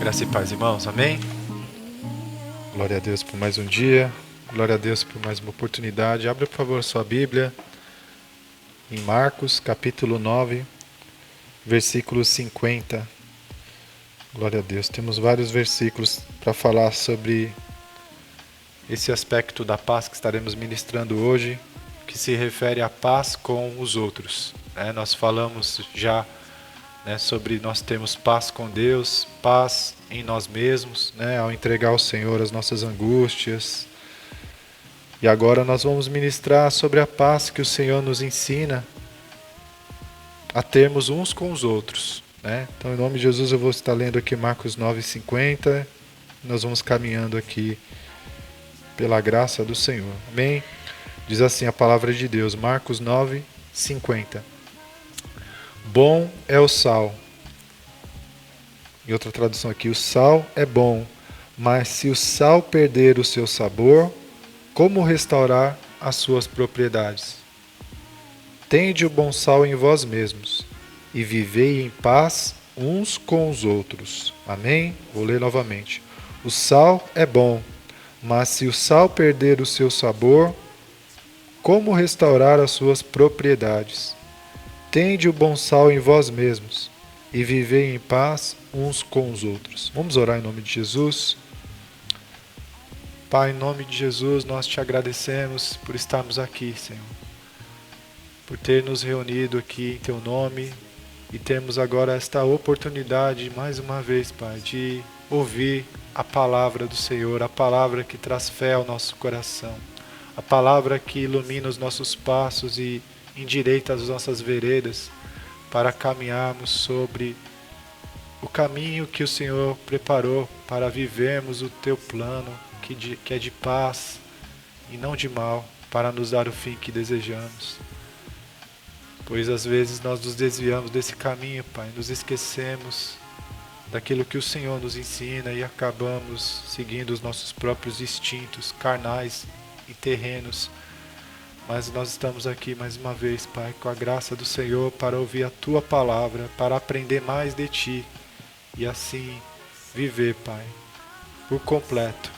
Graça e paz, irmãos. Amém? Glória a Deus por mais um dia. Glória a Deus por mais uma oportunidade. Abra, por favor, sua Bíblia em Marcos, capítulo 9, versículo 50. Glória a Deus. Temos vários versículos para falar sobre esse aspecto da paz que estaremos ministrando hoje, que se refere à paz com os outros. Nós falamos já sobre nós termos paz com Deus, paz em nós mesmos, ao entregar ao Senhor as nossas angústias. E agora nós vamos ministrar sobre a paz que o Senhor nos ensina a termos uns com os outros. Então, em nome de Jesus, eu vou estar lendo aqui Marcos 9:50. Nós vamos caminhando aqui pela graça do Senhor. Amém? Diz assim a palavra de Deus, Marcos 9:50. Bom é o sal. Em outra tradução aqui, o sal é bom, mas se o sal perder o seu sabor, como restaurar as suas propriedades? Tende o bom sal em vós mesmos, e vivei em paz uns com os outros. Amém? Vou ler novamente. O sal é bom, mas se o sal perder o seu sabor, como restaurar as suas propriedades? Tende o bom sal em vós mesmos, e vivei em paz uns com os outros. Vamos orar em nome de Jesus. Pai, em nome de Jesus, nós te agradecemos por estarmos aqui, Senhor. Por ter nos reunido aqui em Teu nome e termos agora esta oportunidade, mais uma vez, Pai, de ouvir a palavra do Senhor, a palavra que traz fé ao nosso coração, a palavra que ilumina os nossos passos e endireita as nossas veredas para caminharmos sobre o caminho que o Senhor preparou para vivermos o Teu plano, que é de paz e não de mal, para nos dar o fim que desejamos. Pois às vezes nós nos desviamos desse caminho, Pai, nos esquecemos daquilo que o Senhor nos ensina e acabamos seguindo os nossos próprios instintos carnais e terrenos. Mas nós estamos aqui mais uma vez, Pai, com a graça do Senhor para ouvir a Tua palavra, para aprender mais de Ti e assim viver, Pai, por completo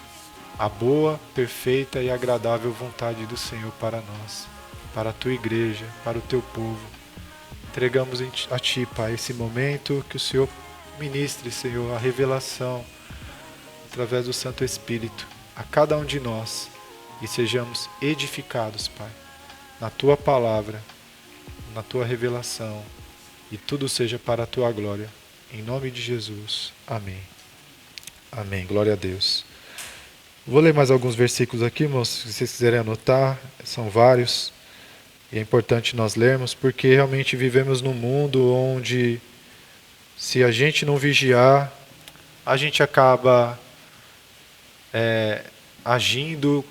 a boa, perfeita e agradável vontade do Senhor para nós, para a Tua igreja, para o Teu povo. Entregamos a Ti, Pai, esse momento, que o Senhor ministre, Senhor, a revelação através do Santo Espírito a cada um de nós e sejamos edificados, Pai, na Tua palavra, na Tua revelação, e tudo seja para a Tua glória. Em nome de Jesus. Amém. Amém. Glória a Deus. Vou ler mais alguns versículos aqui, irmãos, se vocês quiserem anotar, são vários, e é importante nós lermos, porque realmente vivemos num mundo onde, se a gente não vigiar, a gente acaba agindo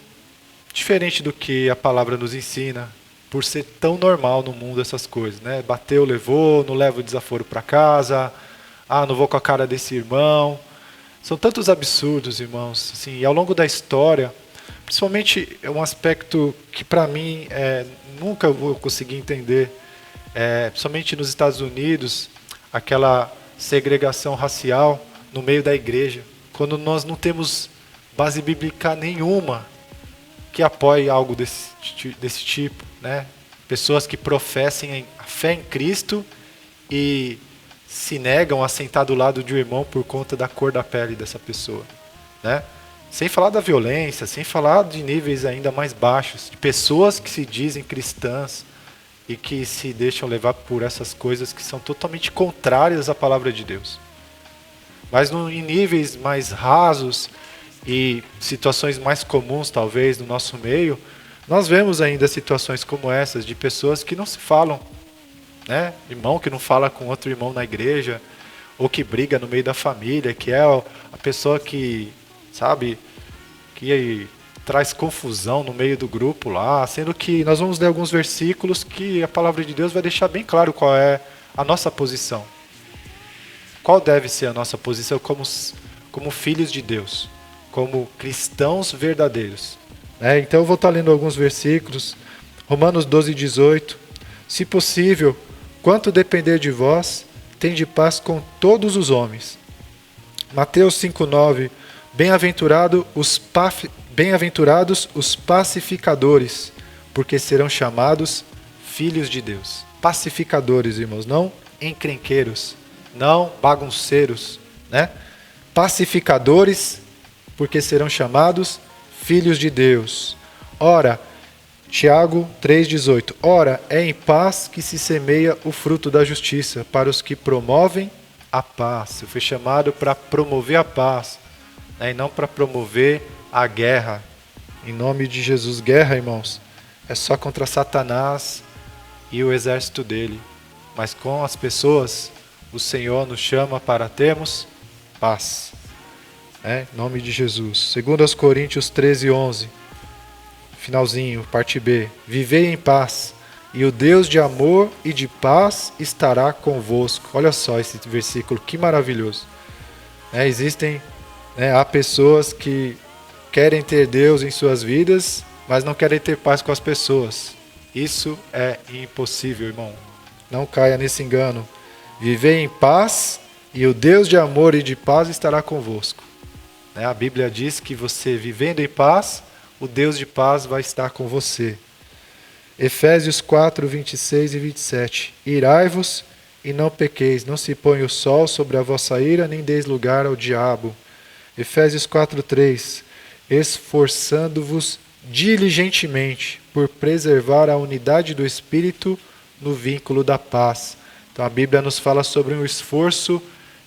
diferente do que a palavra nos ensina, por ser tão normal no mundo essas coisas, Bateu, levou, não leva o desaforo para casa, não vou com a cara desse irmão. São tantos absurdos, irmãos, assim, e ao longo da história, principalmente é um aspecto que para mim nunca vou conseguir entender, principalmente nos Estados Unidos, aquela segregação racial no meio da igreja, quando nós não temos base bíblica nenhuma que apoie algo desse tipo, Pessoas que professem a fé em Cristo e se negam a sentar do lado de um irmão por conta da cor da pele dessa pessoa, Sem falar da violência, sem falar de níveis ainda mais baixos, de pessoas que se dizem cristãs e que se deixam levar por essas coisas que são totalmente contrárias à palavra de Deus. Mas em níveis mais rasos e situações mais comuns, talvez, no nosso meio, nós vemos ainda situações como essas, de pessoas que não se falam, Irmão que não fala com outro irmão na igreja, ou que briga no meio da família, que é a pessoa que, que traz confusão no meio do grupo lá, sendo que nós vamos ler alguns versículos que a palavra de Deus vai deixar bem claro qual é a nossa posição. Qual deve ser a nossa posição como filhos de Deus, como cristãos verdadeiros. Então eu vou estar lendo alguns versículos. Romanos 12:18. Se possível, quanto depender de vós, tende paz com todos os homens. Mateus 5,9. Bem-aventurados os pacificadores, porque serão chamados filhos de Deus. Pacificadores, irmãos, não encrenqueiros, não bagunceiros, né? Pacificadores, porque serão chamados filhos de Deus. Ora, Tiago 3,18. Ora, é em paz que se semeia o fruto da justiça, para os que promovem a paz. Eu fui chamado para promover a paz, né, e não para promover a guerra. Em nome de Jesus, guerra, irmãos, é só contra Satanás e o exército dele. Mas com as pessoas, o Senhor nos chama para termos paz. Em nome de Jesus. 2 Coríntios 13:11. Finalzinho, parte B. Vivei em paz, e o Deus de amor e de paz estará convosco. Olha só esse versículo, que maravilhoso. Há pessoas que querem ter Deus em suas vidas, mas não querem ter paz com as pessoas. Isso é impossível, irmão. Não caia nesse engano. Vivei em paz, e o Deus de amor e de paz estará convosco. A Bíblia diz que você vivendo em paz, o Deus de paz vai estar com você. Efésios 4, 26 e 27. Irai-vos e não pequeis, não se ponha o sol sobre a vossa ira, nem deis lugar ao diabo. Efésios 4, 3. Esforçando-vos diligentemente por preservar a unidade do Espírito no vínculo da paz. Então a Bíblia nos fala sobre um esforço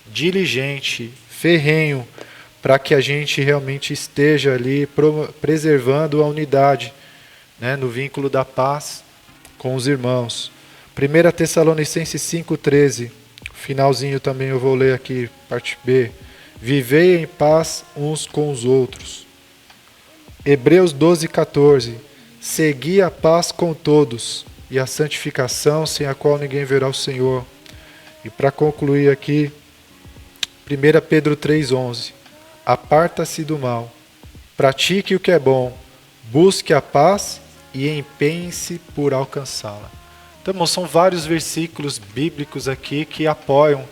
diligente, ferrenho, para que a gente realmente esteja ali preservando a unidade, né, no vínculo da paz com os irmãos. 1 Tessalonicenses 5,13, finalzinho também eu vou ler aqui, parte B. Vivei em paz uns com os outros. Hebreus 12,14. Segui a paz com todos e a santificação, sem a qual ninguém verá o Senhor. E para concluir aqui, 1 Pedro 3,11. Aparta-se do mal, pratique o que é bom, busque a paz e empenhe-se por alcançá-la. Então, irmãos, são vários versículos bíblicos aqui que apoiam,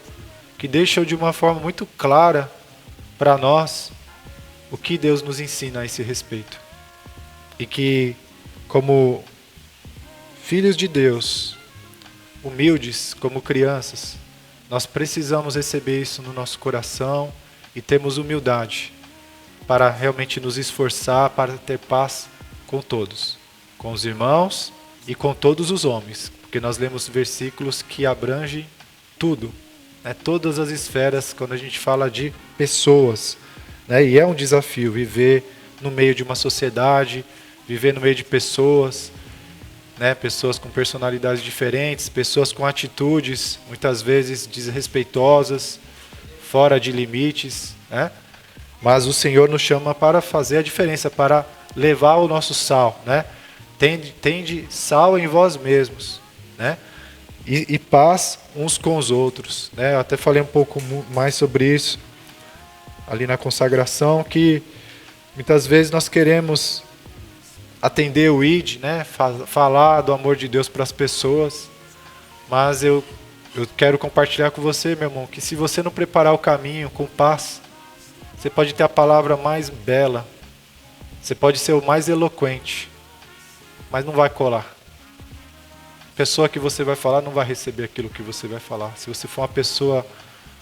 que deixam de uma forma muito clara para nós o que Deus nos ensina a esse respeito. E que, como filhos de Deus, humildes como crianças, nós precisamos receber isso no nosso coração e termos humildade para realmente nos esforçar para ter paz com todos, com os irmãos e com todos os homens, porque nós lemos versículos que abrangem tudo, né? Todas as esferas quando a gente fala de pessoas, né? E é um desafio viver no meio de uma sociedade, viver no meio de pessoas, né? Pessoas com personalidades diferentes, pessoas com atitudes muitas vezes desrespeitosas, fora de limites, né? Mas o Senhor nos chama para fazer a diferença, para levar o nosso sal, né? Tende sal em vós mesmos, né? E paz uns com os outros, né? Eu até falei um pouco mais sobre isso ali na consagração, que muitas vezes nós queremos atender o ID, né? Falar do amor de Deus para as pessoas, mas eu quero compartilhar com você, meu irmão, que se você não preparar o caminho com paz, você pode ter a palavra mais bela, você pode ser o mais eloquente, mas não vai colar. A pessoa que você vai falar não vai receber aquilo que você vai falar. Se você for uma pessoa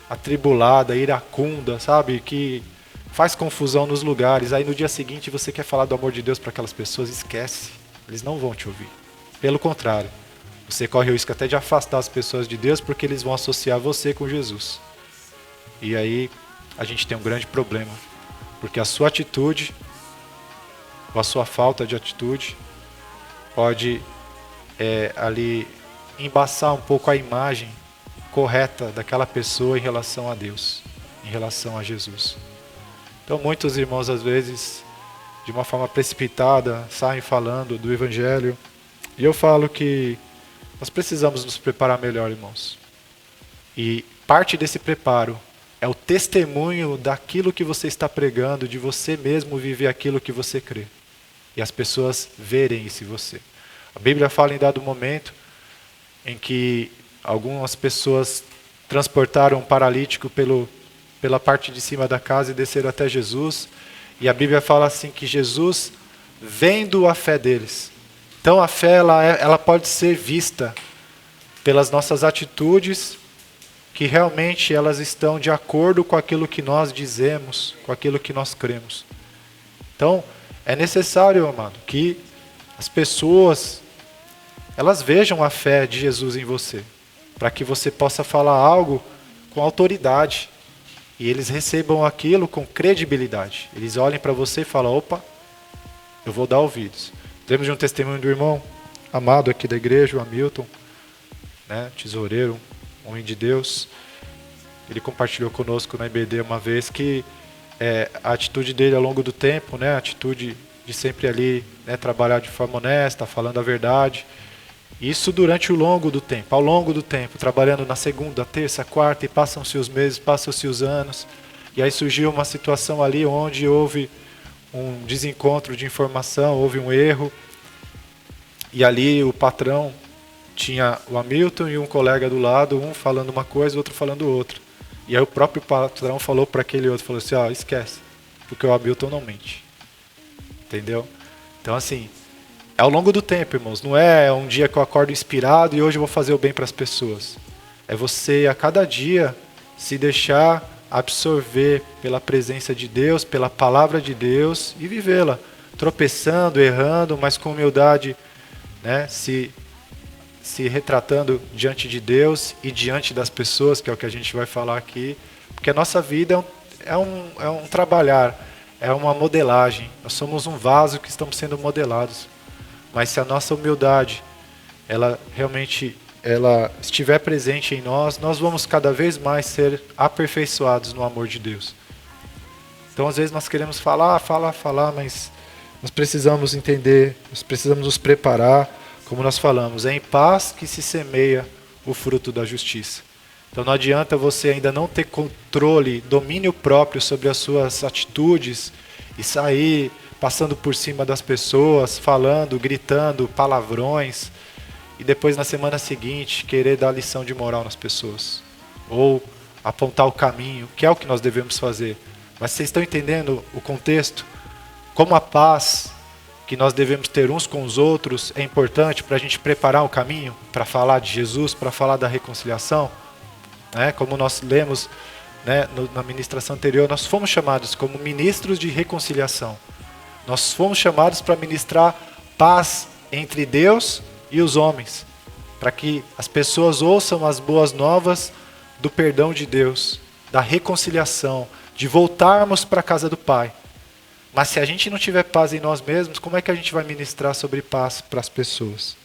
atribulada, iracunda, sabe, que faz confusão nos lugares, aí no dia seguinte você quer falar do amor de Deus para aquelas pessoas, esquece, eles não vão te ouvir. Pelo contrário, você corre o risco até de afastar as pessoas de Deus, porque eles vão associar você com Jesus. E aí a gente tem um grande problema, porque a sua atitude, ou a sua falta de atitude, pode ali embaçar um pouco a imagem correta daquela pessoa em relação a Deus, em relação a Jesus. Então muitos irmãos às vezes, de uma forma precipitada, saem falando do Evangelho, e eu falo que nós precisamos nos preparar melhor, irmãos. E parte desse preparo é o testemunho daquilo que você está pregando, de você mesmo viver aquilo que você crê. E as pessoas verem isso em você. A Bíblia fala em dado momento em que algumas pessoas transportaram um paralítico pelo pela parte de cima da casa e desceram até Jesus. E a Bíblia fala assim que Jesus, vendo a fé deles. Então a fé ela pode ser vista pelas nossas atitudes, que realmente elas estão de acordo com aquilo que nós dizemos, com aquilo que nós cremos. Então é necessário, amado, que as pessoas elas vejam a fé de Jesus em você, para que você possa falar algo com autoridade e eles recebam aquilo com credibilidade. Eles olhem para você e falam: opa, eu vou dar ouvidos. Temos de um testemunho do irmão amado aqui da igreja, o Hamilton, né, tesoureiro, homem de Deus. Ele compartilhou conosco na IBD uma vez que a atitude dele ao longo do tempo, né, a atitude de sempre ali, né, trabalhar de forma honesta, falando a verdade. Isso durante ao longo do tempo, trabalhando na segunda, terça, quarta, e passam-se os meses, passam-se os anos. E aí surgiu uma situação ali onde houve um desencontro de informação, houve um erro. E ali o patrão tinha o Hamilton e um colega do lado, um falando uma coisa, o outro falando outra. E aí o próprio patrão falou para aquele outro, falou assim: esquece, porque o Hamilton não mente. Entendeu? Então assim, é ao longo do tempo, irmãos. Não é um dia que eu acordo inspirado e hoje eu vou fazer o bem para as pessoas. É você, a cada dia, se deixar absorver pela presença de Deus, pela palavra de Deus e vivê-la. Tropeçando, errando, mas com humildade, né? Se retratando diante de Deus e diante das pessoas, que é o que a gente vai falar aqui. Porque a nossa vida é um trabalhar, é uma modelagem. Nós somos um vaso que estamos sendo modelados. Mas se a nossa humildade, ela realmente estiver presente em nós, nós vamos cada vez mais ser aperfeiçoados no amor de Deus. Então às vezes nós queremos falar, mas nós precisamos entender, nós precisamos nos preparar, como nós falamos, é em paz que se semeia o fruto da justiça. Então não adianta você ainda não ter controle, domínio próprio sobre as suas atitudes e sair passando por cima das pessoas, falando, gritando palavrões, e depois na semana seguinte querer dar lição de moral nas pessoas, ou apontar o caminho, que é o que nós devemos fazer. Mas vocês estão entendendo o contexto? Como a paz que nós devemos ter uns com os outros é importante para a gente preparar o caminho, para falar de Jesus, para falar da reconciliação, né? Como nós lemos, né, na ministração anterior, nós fomos chamados como ministros de reconciliação. Nós fomos chamados para ministrar paz entre Deus e os homens, para que as pessoas ouçam as boas novas do perdão de Deus, da reconciliação, de voltarmos para a casa do Pai. Mas se a gente não tiver paz em nós mesmos, como é que a gente vai ministrar sobre paz para as pessoas?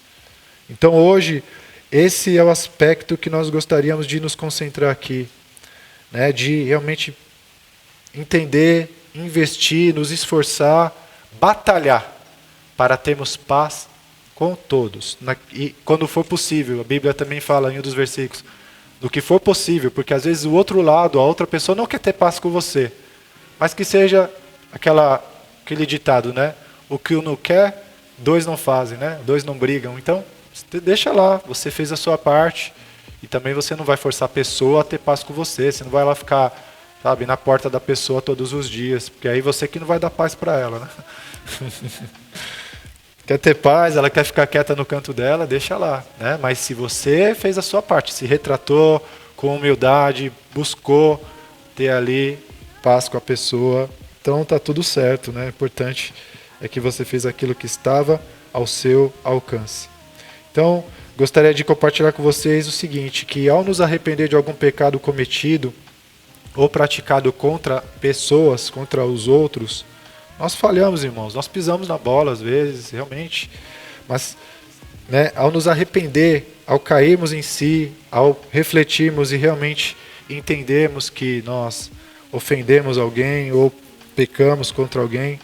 Então hoje, esse é o aspecto que nós gostaríamos de nos concentrar aqui, né? De realmente entender, investir, nos esforçar, batalhar para termos paz com todos. E quando for possível, a Bíblia também fala em um dos versículos, do que for possível, porque às vezes o outro lado, a outra pessoa não quer ter paz com você, mas que seja aquele ditado, né? O que um não quer, dois não fazem, né? Dois não brigam. Então, deixa lá, você fez a sua parte e também você não vai forçar a pessoa a ter paz com você, você não vai lá ficar, sabe, na porta da pessoa todos os dias, porque aí você que não vai dar paz para ela, né? Quer ter paz, ela quer ficar quieta no canto dela, deixa lá, né? Mas se você fez a sua parte, se retratou com humildade, buscou ter ali paz com a pessoa, então está tudo certo, né? O importante é que você fez aquilo que estava ao seu alcance. Então, gostaria de compartilhar com vocês o seguinte, que ao nos arrepender de algum pecado cometido ou praticado contra pessoas, contra os outros, nós falhamos, irmãos, nós pisamos na bola às vezes, realmente, mas, né, ao nos arrepender, ao cairmos em si, ao refletirmos e realmente entendermos que nós ofendemos alguém ou pecamos contra alguém,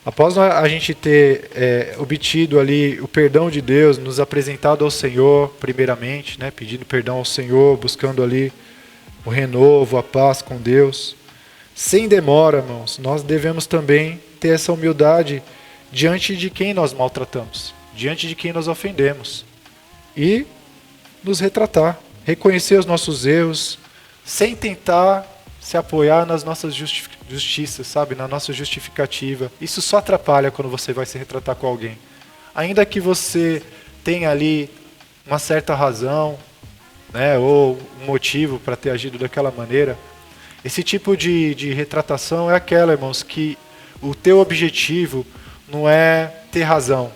após a gente ter obtido ali o perdão de Deus, nos apresentado ao Senhor primeiramente, né, pedindo perdão ao Senhor, buscando ali o renovo, a paz com Deus, sem demora, irmãos, nós devemos também ter essa humildade diante de quem nós maltratamos, diante de quem nós ofendemos, e nos retratar, reconhecer os nossos erros, sem tentar se apoiar nas nossas justiças, sabe? Na nossa justificativa. Isso só atrapalha quando você vai se retratar com alguém. Ainda que você tenha ali uma certa razão, né? Ou um motivo para ter agido daquela maneira, esse tipo de retratação é aquela, irmãos, que o teu objetivo não é ter razão,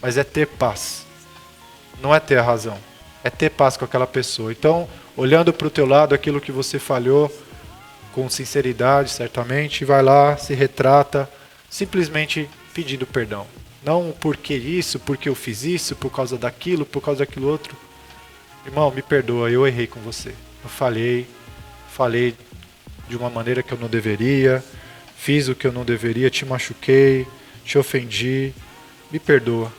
mas é ter paz. Não é ter a razão, é ter paz com aquela pessoa. Então, olhando para o teu lado, aquilo que você falhou, com sinceridade, certamente, vai lá, se retrata, simplesmente pedindo perdão. Não porque isso, porque eu fiz isso, por causa daquilo outro. Irmão, me perdoa, eu errei com você. Eu falei de uma maneira que eu não deveria, fiz o que eu não deveria, te machuquei, te ofendi. Me perdoa,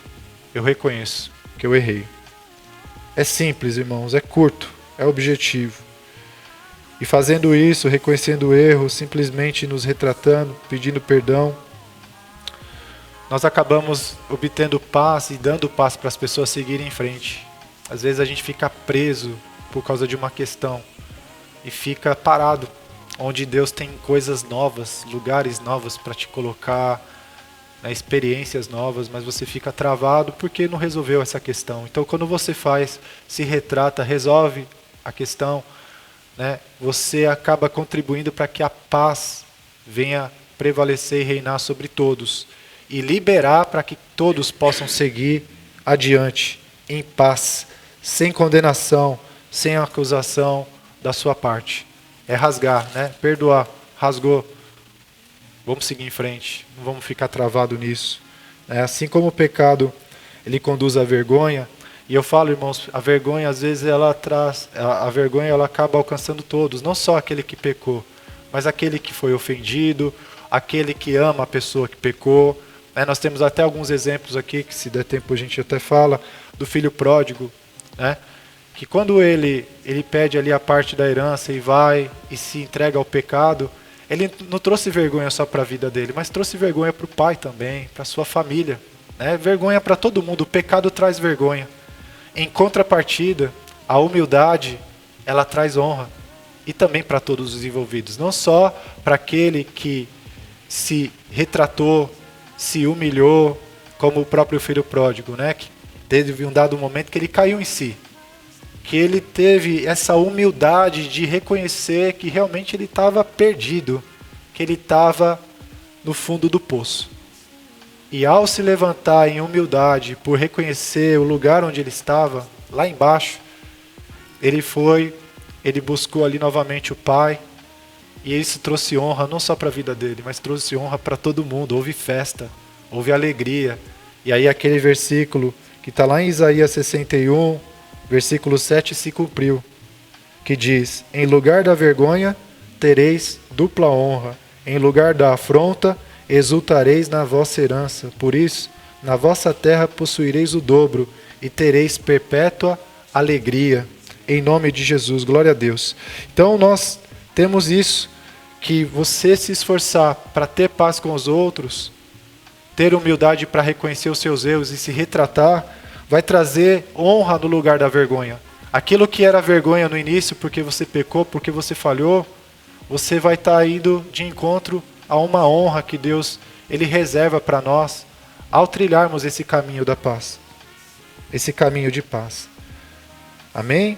eu reconheço que eu errei. É simples, irmãos, é curto, é objetivo. E fazendo isso, reconhecendo o erro, simplesmente nos retratando, pedindo perdão, nós acabamos obtendo paz e dando paz para as pessoas seguirem em frente. Às vezes a gente fica preso por causa de uma questão e fica parado, onde Deus tem coisas novas, lugares novos para te colocar, né, experiências novas, mas você fica travado porque não resolveu essa questão. Então quando você se retrata, resolve a questão, né, você acaba contribuindo para que a paz venha prevalecer e reinar sobre todos e liberar para que todos possam seguir adiante em paz, sem condenação, sem acusação da sua parte. É rasgar, né? Perdoar, rasgou. Vamos seguir em frente, não vamos ficar travado nisso. Assim como o pecado ele conduz à vergonha. E eu falo, irmãos, a vergonha às vezes a vergonha ela acaba alcançando todos, não só aquele que pecou, mas aquele que foi ofendido, aquele que ama a pessoa que pecou. Nós temos até alguns exemplos aqui, que se der tempo a gente até fala, do filho pródigo, né? Que quando ele pede ali a parte da herança e vai e se entrega ao pecado, ele não trouxe vergonha só para a vida dele, mas trouxe vergonha para o pai também, para a sua família, né? Vergonha para todo mundo, o pecado traz vergonha. Em contrapartida, a humildade, ela traz honra. E também para todos os envolvidos. Não só para aquele que se retratou, se humilhou, como o próprio filho pródigo, né? Que teve um dado momento que ele caiu em si. Que ele teve essa humildade de reconhecer que realmente ele estava perdido. Que ele estava no fundo do poço. E ao se levantar em humildade, por reconhecer o lugar onde ele estava, lá embaixo, ele buscou ali novamente o Pai, e isso trouxe honra não só para a vida dele, mas trouxe honra para todo mundo. Houve festa, houve alegria. E aí aquele versículo que está lá em Isaías 61, versículo 7 se cumpriu, que diz: em lugar da vergonha tereis dupla honra, em lugar da afronta exultareis na vossa herança. Por isso, na vossa terra possuireis o dobro e tereis perpétua alegria. Em nome de Jesus, glória a Deus. Então nós temos isso, que você se esforçar para ter paz com os outros, ter humildade para reconhecer os seus erros e se retratar, vai trazer honra no lugar da vergonha. Aquilo que era vergonha no início, porque você pecou, porque você falhou, você vai estar indo de encontro a uma honra que Deus ele reserva para nós ao trilharmos esse caminho da paz, esse caminho de paz. Amém?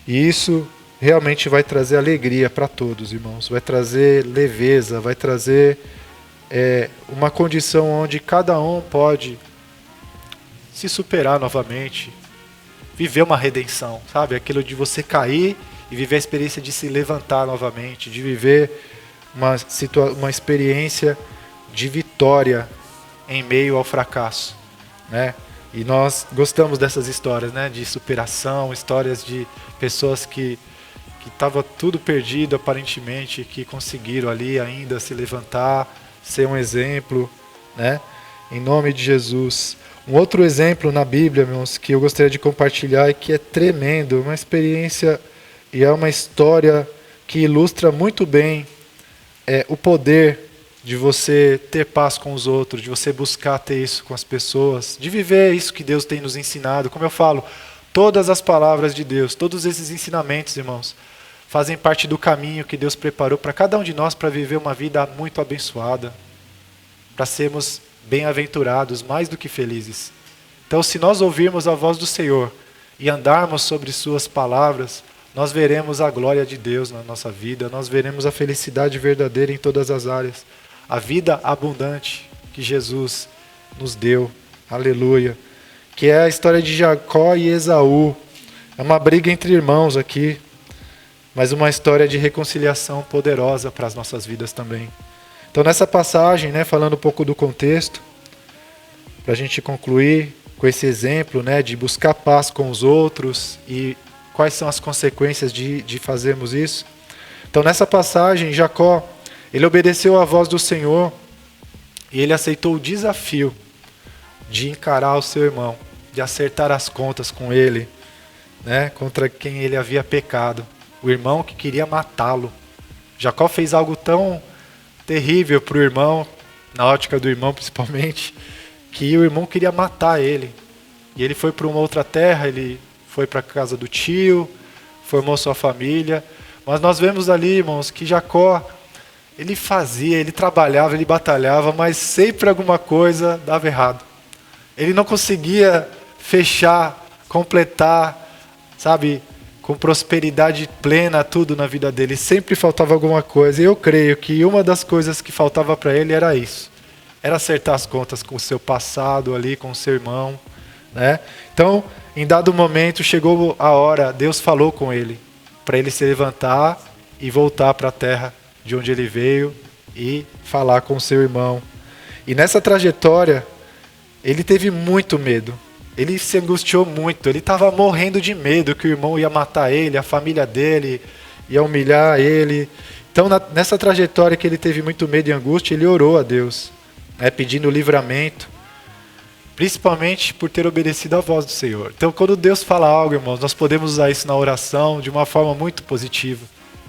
E isso realmente vai trazer alegria para todos, irmãos. Vai trazer leveza, vai trazer uma condição onde cada um pode se superar novamente, viver uma redenção, sabe? Aquilo de você cair e viver a experiência de se levantar novamente, de viver uma experiência de vitória em meio ao fracasso, né? E nós gostamos dessas histórias, né? De superação, histórias de pessoas que estava tudo perdido aparentemente, que conseguiram ali ainda se levantar, ser um exemplo, né? Em nome de Jesus. Um outro exemplo na Bíblia, meus, que eu gostaria de compartilhar e que é tremendo, uma experiência e é uma história que ilustra muito bem o poder de você ter paz com os outros, de você buscar ter isso com as pessoas, de viver isso que Deus tem nos ensinado. Como eu falo, todas as palavras de Deus, todos esses ensinamentos, irmãos, fazem parte do caminho que Deus preparou para cada um de nós para viver uma vida muito abençoada, para sermos bem-aventurados, mais do que felizes. Então, se nós ouvirmos a voz do Senhor e andarmos sobre suas palavras, nós veremos a glória de Deus na nossa vida, nós veremos a felicidade verdadeira em todas as áreas, a vida abundante que Jesus nos deu. Aleluia. Que é a história de Jacó e Esaú. É uma briga entre irmãos aqui, mas uma história de reconciliação poderosa para as nossas vidas também. Então, nessa passagem, falando um pouco do contexto, para a gente concluir com esse exemplo, de buscar paz com os outros e quais são as consequências de fazermos isso. Então, nessa passagem, Jacó, ele obedeceu à voz do Senhor e ele aceitou o desafio de encarar o seu irmão, de acertar as contas com ele, contra quem ele havia pecado. O irmão que queria matá-lo. Jacó fez algo tão terrível para o irmão, na ótica do irmão principalmente, que o irmão queria matar ele. E ele foi para uma outra terra, ele foi para a casa do tio, formou sua família. Mas nós vemos ali, irmãos, que Jacó, ele fazia, ele trabalhava, ele batalhava, mas sempre alguma coisa dava errado. Ele não conseguia fechar, completar, com prosperidade plena tudo na vida dele. Sempre faltava alguma coisa. E eu creio que uma das coisas que faltava para ele era isso. Era acertar as contas com o seu passado ali, com o seu irmão. Então, em dado momento, chegou a hora, Deus falou com ele, para ele se levantar e voltar para a terra de onde ele veio e falar com o seu irmão. E nessa trajetória, ele teve muito medo. Ele se angustiou muito, ele estava morrendo de medo que o irmão ia matar ele, a família dele, ia humilhar ele. Então, nessa trajetória que ele teve muito medo e angústia, ele orou a Deus, pedindo livramento, principalmente por ter obedecido à voz do Senhor. Então, quando Deus fala algo, irmãos, nós podemos usar isso na oração de uma forma muito positiva,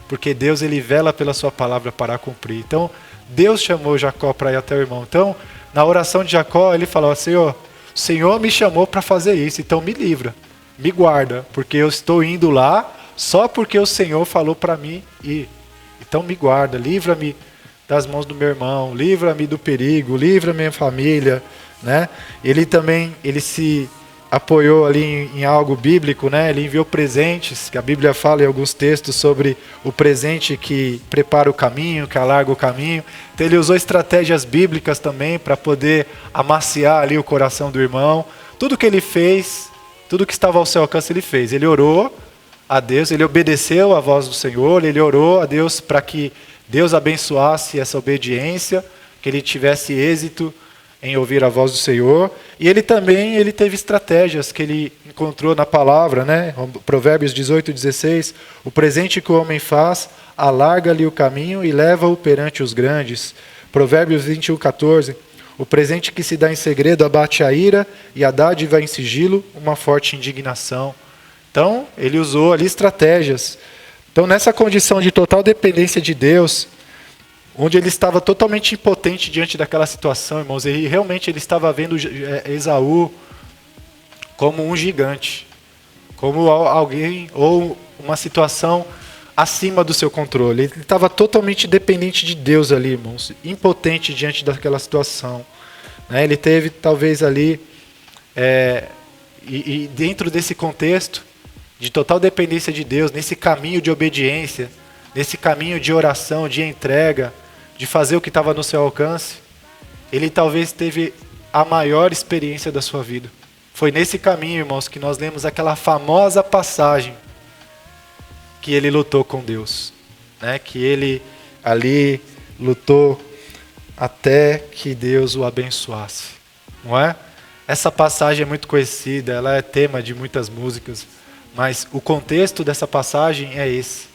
porque Deus, ele vela pela sua palavra para cumprir. Então, Deus chamou Jacó para ir até o irmão. Então, na oração de Jacó, ele falou: Senhor, o Senhor me chamou para fazer isso, então me livra, me guarda, porque eu estou indo lá só porque o Senhor falou para mim ir. Então me guarda, livra-me das mãos do meu irmão, livra-me do perigo, livra minha família. Ele se apoiou ali em algo bíblico, ele enviou presentes, que a Bíblia fala em alguns textos sobre o presente que prepara o caminho, que alarga o caminho. Então ele usou estratégias bíblicas também para poder amaciar ali o coração do irmão. Tudo que ele fez, tudo que estava ao seu alcance ele fez. Ele orou a Deus, ele obedeceu à voz do Senhor, ele orou a Deus para que Deus abençoasse essa obediência, que ele tivesse êxito em ouvir a voz do Senhor. E ele teve estratégias que ele encontrou na palavra, Provérbios 18:16, o presente que o homem faz, alarga-lhe o caminho e leva-o perante os grandes. Provérbios 21:14, o presente que se dá em segredo abate a ira, e a dádiva em sigilo, uma forte indignação. Então, ele usou ali estratégias. Então, nessa condição de total dependência de Deus, onde ele estava totalmente impotente diante daquela situação, irmãos, e realmente ele estava vendo Esaú como um gigante, como alguém ou uma situação acima do seu controle. Ele estava totalmente dependente de Deus ali, irmãos, impotente diante daquela situação. Ele teve talvez ali, e dentro desse contexto de total dependência de Deus, nesse caminho de obediência, nesse caminho de oração, de entrega, de fazer o que estava no seu alcance, ele talvez teve a maior experiência da sua vida. Foi nesse caminho, irmãos, que nós lemos aquela famosa passagem que ele lutou com Deus, que ele ali lutou até que Deus o abençoasse, não é? Essa passagem é muito conhecida, ela é tema de muitas músicas, mas o contexto dessa passagem é esse.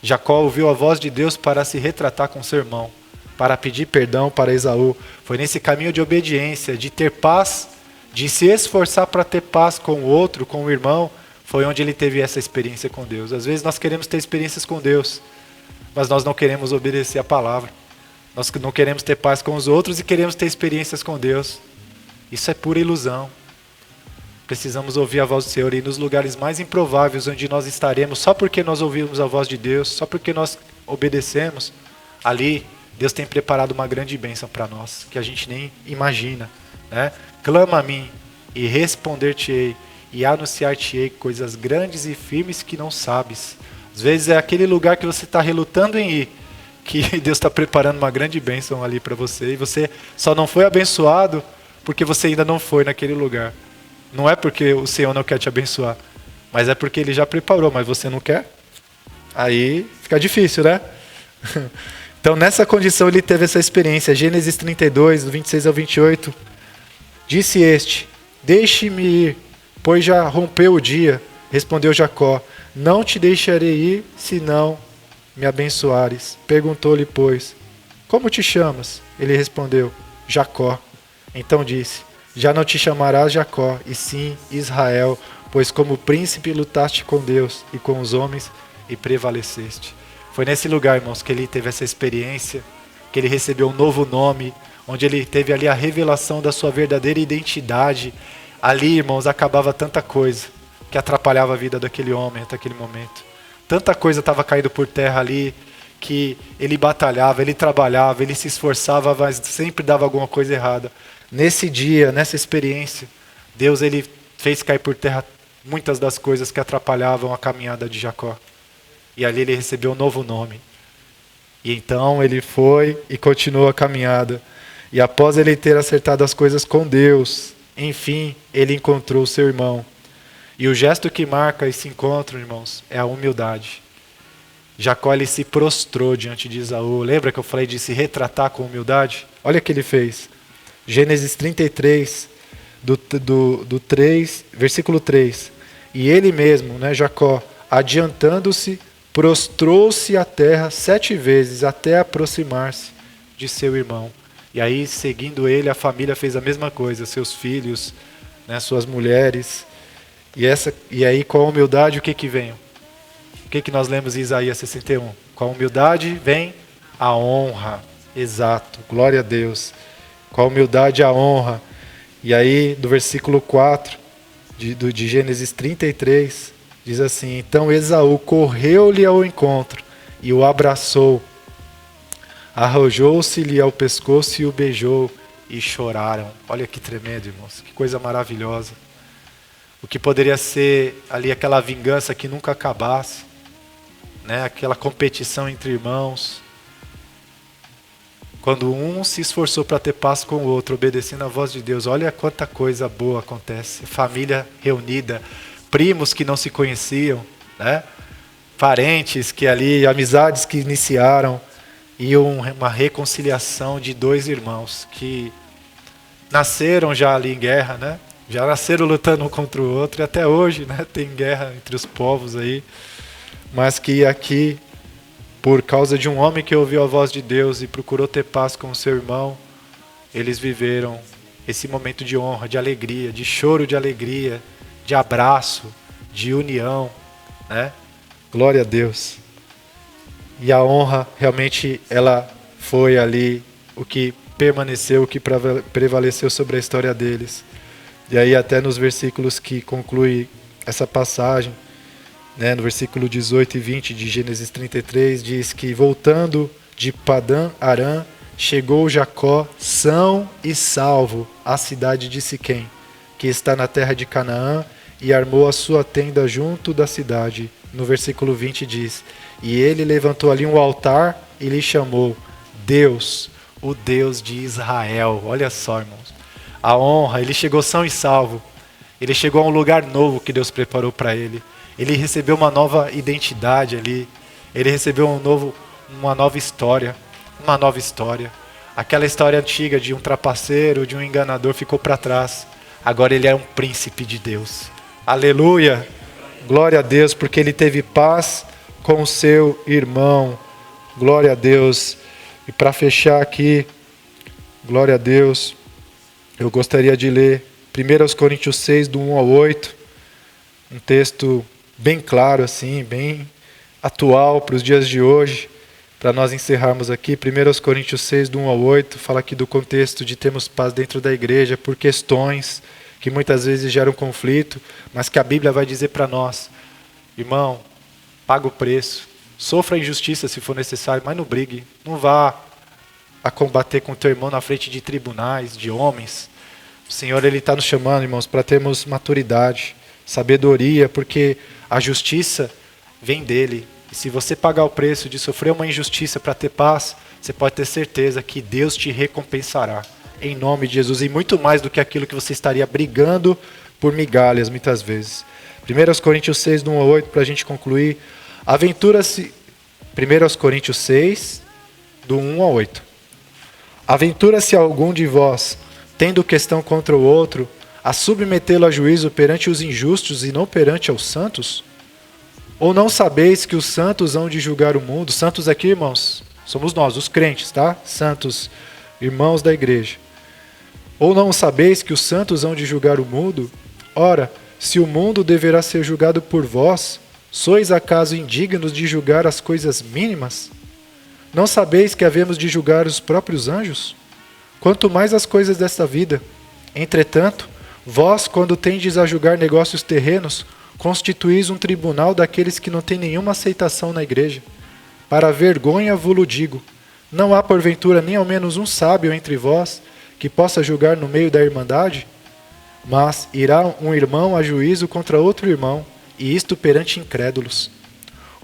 Jacó ouviu a voz de Deus para se retratar com seu irmão, para pedir perdão para Esaú. Foi nesse caminho de obediência, de ter paz, de se esforçar para ter paz com o outro, com o irmão, foi onde ele teve essa experiência com Deus. Às vezes nós queremos ter experiências com Deus, mas nós não queremos obedecer a palavra. Nós não queremos ter paz com os outros e queremos ter experiências com Deus. Isso é pura ilusão. Precisamos ouvir a voz do Senhor, e nos lugares mais improváveis onde nós estaremos, só porque nós ouvimos a voz de Deus, só porque nós obedecemos, ali Deus tem preparado uma grande bênção para nós, que a gente nem imagina, né? Clama a mim e responder-te-ei e anunciar-te-ei coisas grandes e firmes que não sabes. Às vezes é aquele lugar que você está relutando em ir, que Deus está preparando uma grande bênção ali para você, e você só não foi abençoado porque você ainda não foi naquele lugar. Não é porque o Senhor não quer te abençoar, mas é porque Ele já preparou, mas você não quer? Aí fica difícil, né? Então nessa condição ele teve essa experiência. Gênesis 32, do 26 ao 28. Disse este: deixe-me ir, pois já rompeu o dia. Respondeu Jacó: não te deixarei ir, se não me abençoares. Perguntou-lhe, pois: como te chamas? Ele respondeu: Jacó. Então disse: já não te chamarás Jacó, e sim Israel, pois como príncipe lutaste com Deus e com os homens e prevaleceste. Foi nesse lugar, irmãos, que ele teve essa experiência, que ele recebeu um novo nome, onde ele teve ali a revelação da sua verdadeira identidade. Ali, irmãos, acabava tanta coisa que atrapalhava a vida daquele homem até aquele momento. Tanta coisa estava caindo por terra ali, que ele batalhava, ele trabalhava, ele se esforçava, mas sempre dava alguma coisa errada. Nesse dia, nessa experiência, Deus ele fez cair por terra muitas das coisas que atrapalhavam a caminhada de Jacó. E ali ele recebeu um novo nome. E então ele foi e continuou a caminhada. E após ele ter acertado as coisas com Deus, enfim, ele encontrou seu irmão. E o gesto que marca esse encontro, irmãos, é a humildade. Jacó ele se prostrou diante de Esaú. Lembra que eu falei de se retratar com humildade? Olha o que ele fez. Gênesis 33, do 3, versículo 3. E ele mesmo, né, Jacó, adiantando-se, prostrou-se à terra 7 vezes até aproximar-se de seu irmão. E aí, seguindo ele, a família fez a mesma coisa, seus filhos, né, suas mulheres. E aí, com a humildade, o que vem? O que nós lemos em Isaías 61? Com a humildade vem a honra. Exato, glória a Deus. Com a humildade, a honra. E aí, do versículo 4 de Gênesis 33, diz assim: então Esaú correu-lhe ao encontro e o abraçou. Arrojou-se-lhe ao pescoço e o beijou, e choraram. Olha que tremendo, irmãos, que coisa maravilhosa. O que poderia ser ali aquela vingança que nunca acabasse, né? Aquela competição entre irmãos. Quando um se esforçou para ter paz com o outro, obedecendo a voz de Deus, olha quanta coisa boa acontece. Família reunida, primos que não se conheciam, né? Parentes que ali, amizades que iniciaram, e uma reconciliação de 2 irmãos que nasceram já ali em guerra, né? Já nasceram lutando um contra o outro, e até hoje, né, tem guerra entre os povos aí, mas que aqui, por causa de um homem que ouviu a voz de Deus e procurou ter paz com o seu irmão, eles viveram esse momento de honra, de alegria, de choro de alegria, de abraço, de união, né? Glória a Deus. E a honra, realmente, ela foi ali o que permaneceu, o que prevaleceu sobre a história deles. E aí até nos versículos que conclui essa passagem, né, no versículo 18 e 20 de Gênesis 33, diz que voltando de Padã Arã, chegou Jacó são e salvo à cidade de Siquém, que está na terra de Canaã, e armou a sua tenda junto da cidade. No versículo 20 diz: e ele levantou ali um altar e lhe chamou Deus, o Deus de Israel. Olha só, irmãos, a honra. Ele chegou são e salvo. Ele chegou a um lugar novo que Deus preparou para ele. Ele recebeu uma nova identidade ali. Ele recebeu uma nova história. Uma nova história. Aquela história antiga de um trapaceiro, de um enganador, ficou para trás. Agora ele é um príncipe de Deus. Aleluia! Glória a Deus, porque ele teve paz com o seu irmão. Glória a Deus. E para fechar aqui, glória a Deus, eu gostaria de ler 1 Coríntios 6, do 1 ao 8, um texto bem claro, assim, bem atual para os dias de hoje, para nós encerrarmos aqui. 1 Coríntios 6, do 1 ao 8, fala aqui do contexto de termos paz dentro da igreja por questões que muitas vezes geram conflito, mas que a Bíblia vai dizer para nós: irmão, paga o preço, sofra a injustiça se for necessário, mas não brigue, não vá a combater com o teu irmão na frente de tribunais, de homens. O Senhor, Ele está nos chamando, irmãos, para termos maturidade, sabedoria, porque a justiça vem dEle. E se você pagar o preço de sofrer uma injustiça para ter paz, você pode ter certeza que Deus te recompensará, em nome de Jesus, e muito mais do que aquilo que você estaria brigando por migalhas, muitas vezes. 1 Coríntios 6, do 1 ao 8, para a gente concluir. Aventura-se, 1 Coríntios 6, do 1 ao 8. Aventura-se algum de vós, tendo questão contra o outro, a submetê-lo a juízo perante os injustos e não perante aos santos? Ou não sabeis que os santos hão de julgar o mundo? Santos aqui, irmãos, somos nós, os crentes, tá? Santos, irmãos da igreja. Ou não sabeis que os santos hão de julgar o mundo? Ora, se o mundo deverá ser julgado por vós, sois acaso indignos de julgar as coisas mínimas? Não sabeis que havemos de julgar os próprios anjos? Quanto mais as coisas desta vida. Entretanto, vós, quando tendes a julgar negócios terrenos, constituís um tribunal daqueles que não têm nenhuma aceitação na igreja. Para a vergonha vos-lo digo, não há porventura nem ao menos um sábio entre vós, que possa julgar no meio da irmandade? Mas irá um irmão a juízo contra outro irmão, e isto perante incrédulos.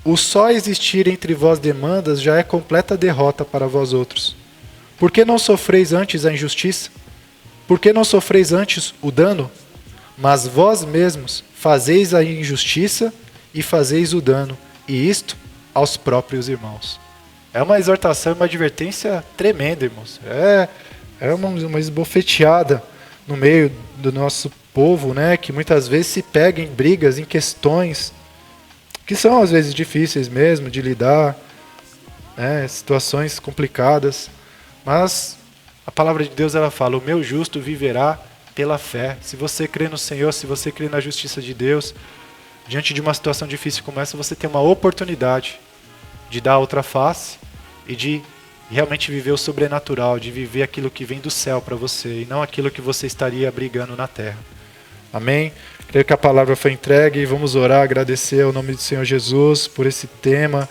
O só existir entre vós demandas já é completa derrota para vós outros. Por que não sofreis antes a injustiça? Por que não sofreis antes o dano? Mas vós mesmos fazeis a injustiça e fazeis o dano, e isto aos próprios irmãos. É uma exortação, uma advertência tremenda, irmãos. É uma esbofeteada no meio do nosso povo, né, que muitas vezes se pega em brigas, em questões que são às vezes difíceis mesmo de lidar, né, situações complicadas, mas a palavra de Deus, ela fala: o meu justo viverá pela fé. Se você crê no Senhor, se você crê na justiça de Deus, diante de uma situação difícil como essa, você tem uma oportunidade de dar outra face e de realmente viver o sobrenatural, de viver aquilo que vem do céu para você e não aquilo que você estaria brigando na terra. Amém? Creio que a palavra foi entregue e vamos orar, agradecer ao nome do Senhor Jesus por esse tema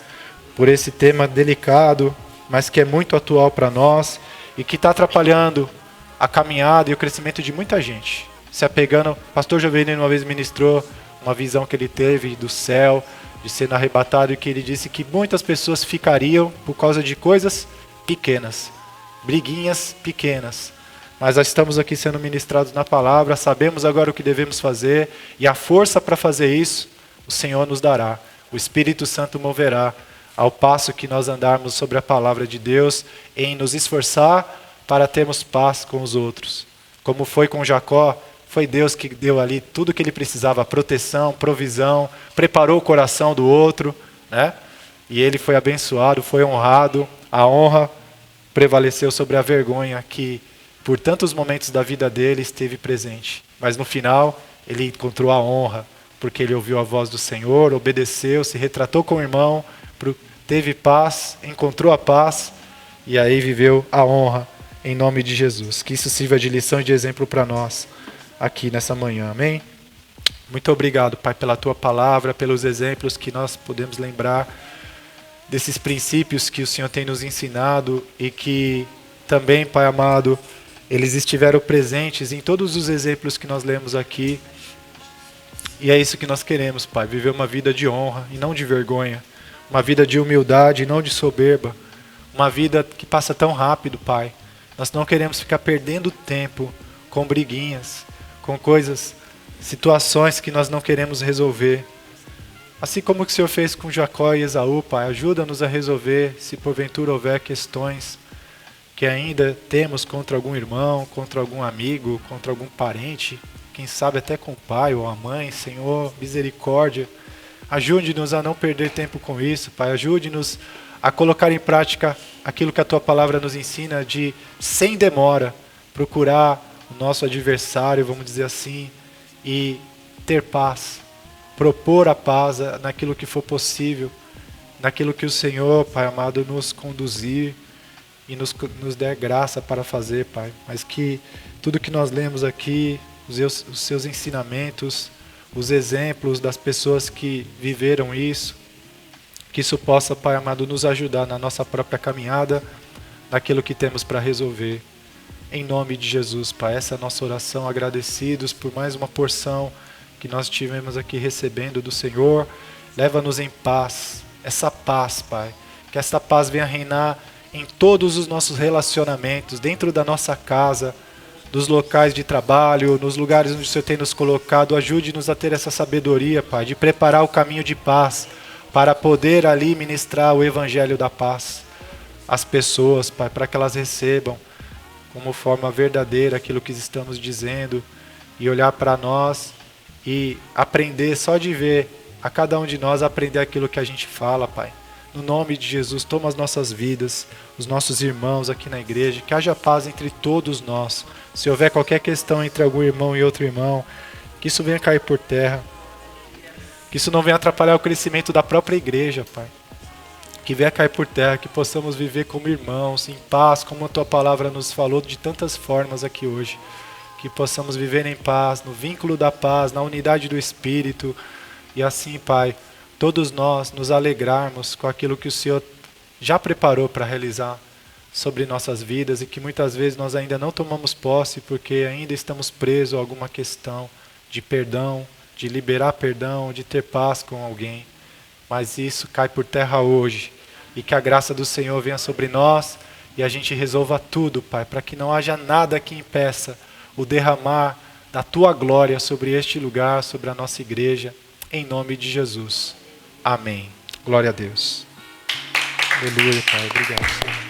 delicado, mas que é muito atual para nós e que está atrapalhando a caminhada e o crescimento de muita gente. Se apegando, o pastor Jovenino uma vez ministrou uma visão que ele teve do céu, de sendo arrebatado, e que ele disse que muitas pessoas ficariam por causa de coisas pequenas, briguinhas pequenas. Mas nós estamos aqui sendo ministrados na palavra, sabemos agora o que devemos fazer, e a força para fazer isso, o Senhor nos dará. O Espírito Santo moverá, ao passo que nós andarmos sobre a palavra de Deus, em nos esforçar para termos paz com os outros. Como foi com Jacó, foi Deus que deu ali tudo o que ele precisava, proteção, provisão, preparou o coração do outro, né? E ele foi abençoado, foi honrado, a honra prevaleceu sobre a vergonha que por tantos momentos da vida dele esteve presente. Mas no final, ele encontrou a honra, porque ele ouviu a voz do Senhor, obedeceu, se retratou com o irmão, teve paz, encontrou a paz, e aí viveu a honra em nome de Jesus. Que isso sirva de lição e de exemplo para nós aqui nessa manhã. Amém? Muito obrigado, Pai, pela Tua palavra, pelos exemplos que nós podemos lembrar desses princípios que o Senhor tem nos ensinado e que também, Pai amado, eles estiveram presentes em todos os exemplos que nós lemos aqui. E é isso que nós queremos, Pai, viver uma vida de honra e não de vergonha, uma vida de humildade e não de soberba, uma vida que passa tão rápido, Pai. Nós não queremos ficar perdendo tempo com briguinhas, com coisas, situações que nós não queremos resolver. Assim como o que o Senhor fez com Jacó e Esaú, Pai, ajuda-nos a resolver, se porventura houver questões que ainda temos contra algum irmão, contra algum amigo, contra algum parente, quem sabe até com o pai ou a mãe. Senhor, misericórdia, ajude-nos a não perder tempo com isso, Pai, ajude-nos a colocar em prática aquilo que a Tua palavra nos ensina de, sem demora, procurar o nosso adversário, vamos dizer assim, e ter paz, propor a paz naquilo que for possível, naquilo que o Senhor, Pai amado, nos conduzir e nos der graça para fazer, Pai. Mas que tudo que nós lemos aqui os seus ensinamentos, os exemplos das pessoas que viveram isso. Que isso possa, Pai amado, nos ajudar na nossa própria caminhada, naquilo que temos para resolver. Em nome de Jesus, Pai, essa é a nossa oração, agradecidos por mais uma porção que nós tivemos aqui recebendo do Senhor. Leva-nos em paz, essa paz, Pai. Que essa paz venha reinar em todos os nossos relacionamentos, dentro da nossa casa, dos locais de trabalho, nos lugares onde o Senhor tem nos colocado. Ajude-nos a ter essa sabedoria, Pai, de preparar o caminho de paz, para poder ali ministrar o Evangelho da paz às pessoas, Pai, para que elas recebam como forma verdadeira aquilo que estamos dizendo e olhar para nós e aprender só de ver, a cada um de nós aprender aquilo que a gente fala, Pai. No nome de Jesus, toma as nossas vidas, os nossos irmãos aqui na igreja, que haja paz entre todos nós. Se houver qualquer questão entre algum irmão e outro irmão, que isso venha cair por terra. Que isso não venha atrapalhar o crescimento da própria igreja, Pai. Que venha cair por terra, que possamos viver como irmãos, em paz, como a Tua palavra nos falou de tantas formas aqui hoje. Que possamos viver em paz, no vínculo da paz, na unidade do Espírito. E assim, Pai, todos nós nos alegrarmos com aquilo que o Senhor já preparou para realizar sobre nossas vidas e que muitas vezes nós ainda não tomamos posse porque ainda estamos presos a alguma questão de perdão, de liberar perdão, de ter paz com alguém. Mas isso cai por terra hoje. E que a graça do Senhor venha sobre nós e a gente resolva tudo, Pai, para que não haja nada que impeça o derramar da Tua glória sobre este lugar, sobre a nossa igreja, em nome de Jesus. Amém. Glória a Deus. Aleluia, Pai. Obrigado, Senhor.